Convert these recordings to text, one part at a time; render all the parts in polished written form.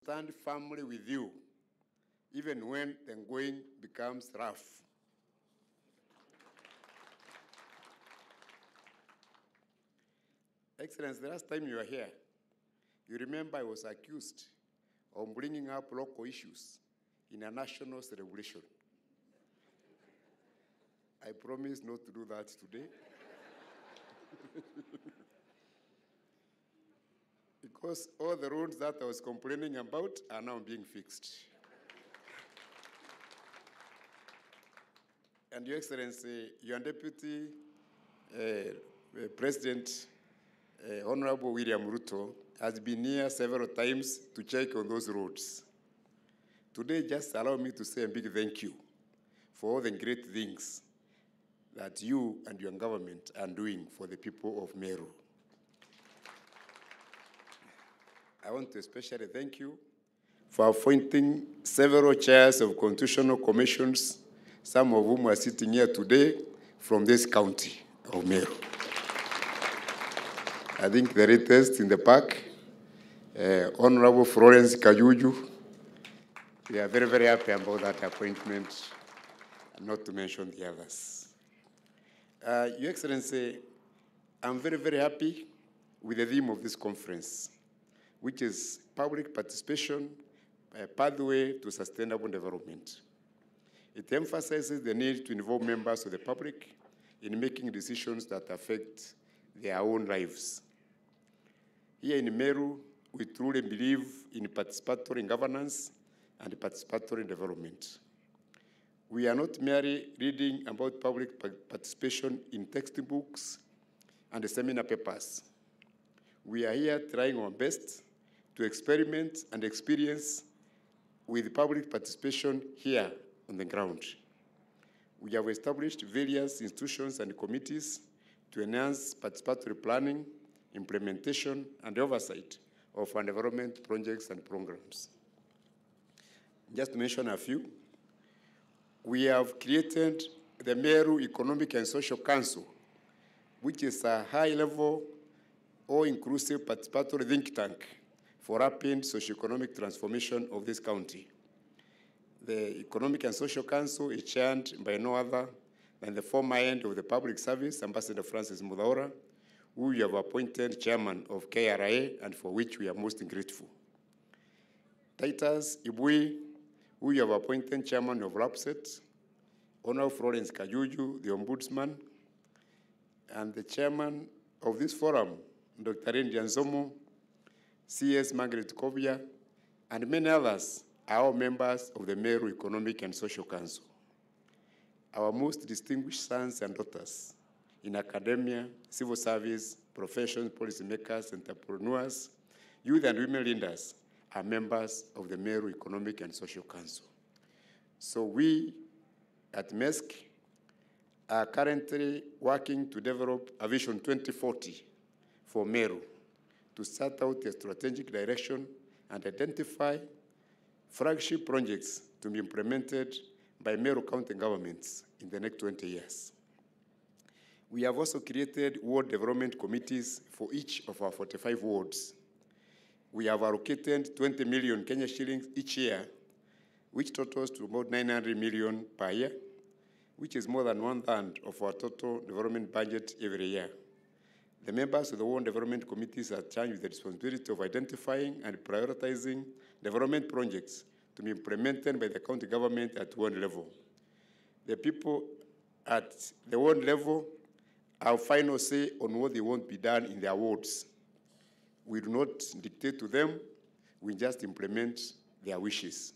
stand firmly with you, even when the going becomes rough. Excellency, the last time you were here, you remember I was accused of bringing up local issues in a national celebration. I promise not to do that today. Because all the roads that I was complaining about are now being fixed. And Your Excellency, your Deputy President, Honorable William Ruto, has been here several times to check on those roads. Today, just allow me to say a big thank you for all the great things that you and your government are doing for the people of Meru. I want to especially thank you for appointing several chairs of constitutional commissions, some of whom are sitting here today from this county of Meru. I think the latest in the park, Honorable Florence Kajuju, we are very, very happy about that appointment, and not to mention the others. Your Excellency, I'm very, very happy with the theme of this conference, which is public participation, a pathway to sustainable development. It emphasizes the need to involve members of the public in making decisions that affect their own lives. Here in Meru, we truly believe in participatory governance and participatory development. We are not merely reading about public participation in textbooks and seminar papers. We are here trying our best to experiment and experience with public participation here on the ground. We have established various institutions and committees to enhance participatory planning, implementation, and oversight of our development projects and programs. Just to mention a few, we have created the Meru Economic and Social Council, which is a high-level, all-inclusive participatory think tank for rapid socio-economic transformation of this county. The Economic and Social Council is chaired by no other than the former head of the Public Service, Ambassador Francis Mudaura, who we have appointed chairman of KRA, and for which we are most grateful. Titus Ibui, who we have appointed chairman of RAPSET, Honorable Florence Kajuju, the ombudsman, and the chairman of this forum, Dr. Indian Zomo, CS Margaret Kovia, and many others are all members of the Meru Economic and Social Council. Our most distinguished sons and daughters in academia, civil service, professions, policymakers, entrepreneurs, youth and women leaders are members of the Meru Economic and Social Council. So we at MESC are currently working to develop a Vision 2040 for Meru to set out a strategic direction and identify flagship projects to be implemented by Meru County governments in the next 20 years. We have also created ward development committees for each of our 45 wards. We have allocated 20 million Kenya shillings each year, which totals to about 900 million per year, which is more than 1/3 of our total development budget every year. The members of the ward development committees are charged with the responsibility of identifying and prioritizing development projects to be implemented by the county government at ward level. The people at the ward level have final say on what they want to be done in their wards. We do not dictate to them, we just implement their wishes.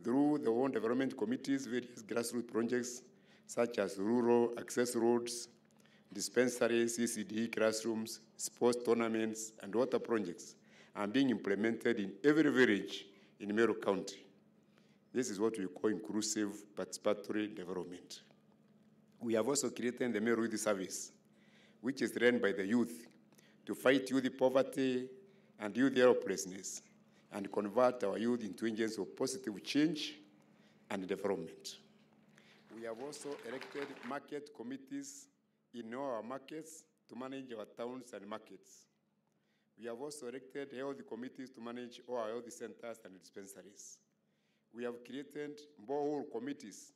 Through the ward development committees, various grassroots projects such as rural access roads, dispensaries, CCD classrooms, sports tournaments, and water projects are being implemented in every village in Meru County. This is what we call inclusive participatory development. We have also created the Meru Youth Service, which is run by the youth to fight youth poverty and youth helplessness and convert our youth into agents of positive change and development. We have also elected market committees in all our markets to manage our towns and markets. We have also erected health committees to manage all our health centers and dispensaries. We have created borehole committees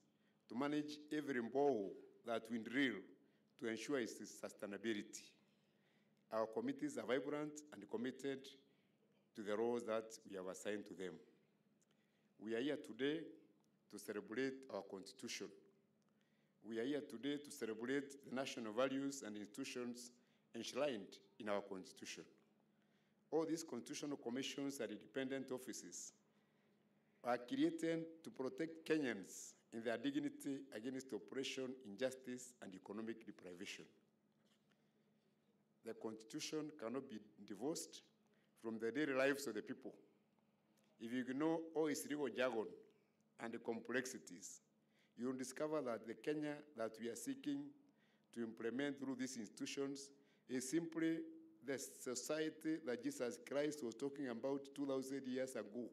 to manage every borehole that we drill to ensure its sustainability. Our committees are vibrant and committed to the roles that we have assigned to them. We are here today to celebrate our Constitution. We are here today to celebrate the national values and institutions enshrined in our Constitution. All these constitutional commissions and independent offices are created to protect Kenyans in their dignity against oppression, injustice, and economic deprivation. The Constitution cannot be divorced from the daily lives of the people. If you ignore all its legal jargon and the complexities, you will discover that the Kenya that we are seeking to implement through these institutions is simply the society that Jesus Christ was talking about 2,000 years ago.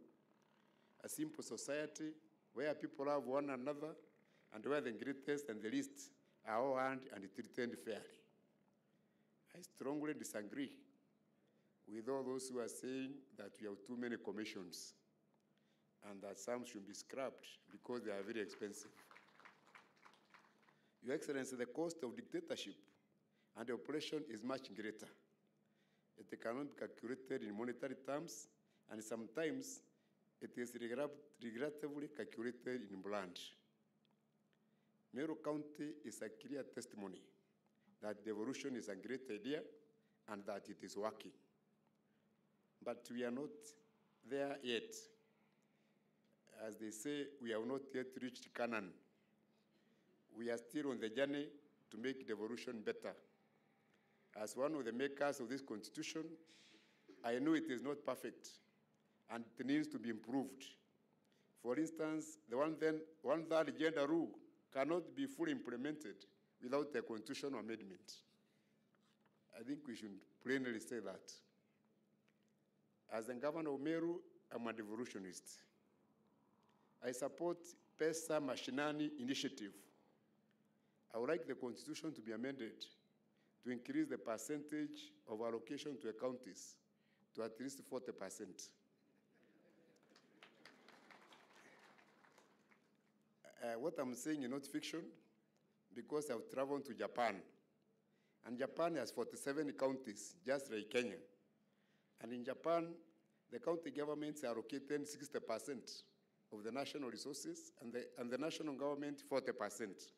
A simple society where people love one another and where the greatest and the least are all earned and treated fairly. I strongly disagree with all those who are saying that we have too many commissions and that some should be scrapped because they are very expensive. Your Excellency, the cost of dictatorship and oppression is much greater. It cannot be calculated in monetary terms, and sometimes it is regrettably calculated in blood. Meru County is a clear testimony that devolution is a great idea and that it is working. But we are not there yet. As they say, we have not yet reached Canaan. We are still on the journey to make devolution better. As one of the makers of this Constitution, I know it is not perfect and it needs to be improved. For instance, the one-third gender rule cannot be fully implemented without a constitutional amendment. I think we should plainly say that. As the governor of Meru, I'm a devolutionist. I support Pesa Mashinani initiative. I would like the Constitution to be amended to increase the percentage of allocation to the counties to at least 40%. What I'm saying is not fiction, because I've traveled to Japan. And Japan has 47 counties, just like Kenya. And in Japan, the county governments are allocated 60% of the national resources, and the national government 40%.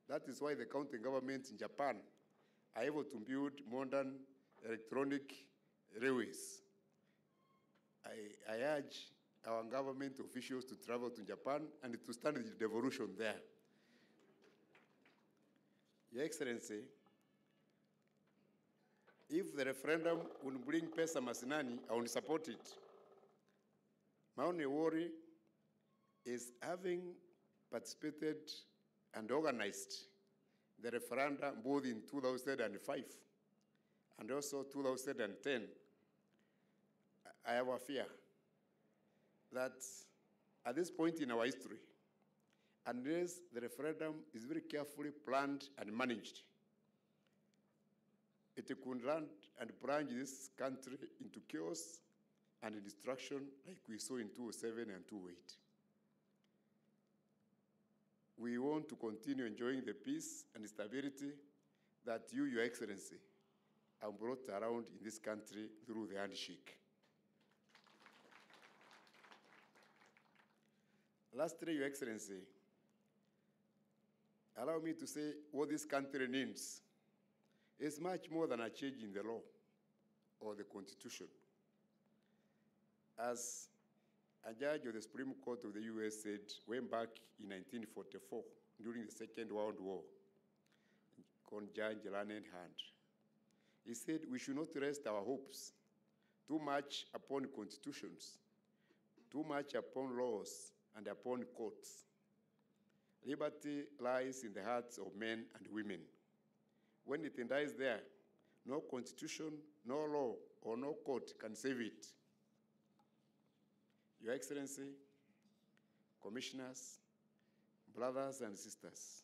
That is why the county governments in Japan are able to build modern electronic railways. I urge our government officials to travel to Japan and to study the devolution there. Your Excellency, if the referendum will bring Pesa Mashinani, I will support it. My only worry is having participated and organized the referendum both in 2005 and also 2010, I have a fear that at this point in our history, unless the referendum is very carefully planned and managed, it could run and plunge this country into chaos and destruction like we saw in 2007 and 2008. We want to continue enjoying the peace and stability that you, Your Excellency, have brought around in this country through the handshake. Lastly, Your Excellency, allow me to say what this country needs is much more than a change in the law or the Constitution. As a judge of the Supreme Court of the U.S. said way back in 1944, during the Second World War, called Judge Learned Hand, he said we should not rest our hopes too much upon constitutions, too much upon laws, and upon courts. Liberty lies in the hearts of men and women. When it dies there, no constitution, no law, or no court can save it. Your Excellency, commissioners, brothers and sisters,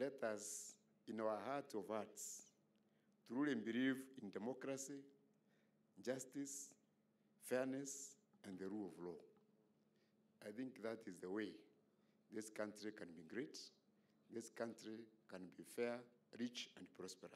let us, in our heart of hearts, truly believe in democracy, justice, fairness, and the rule of law. I think that is the way this country can be great, this country can be fair, rich, and prosperous.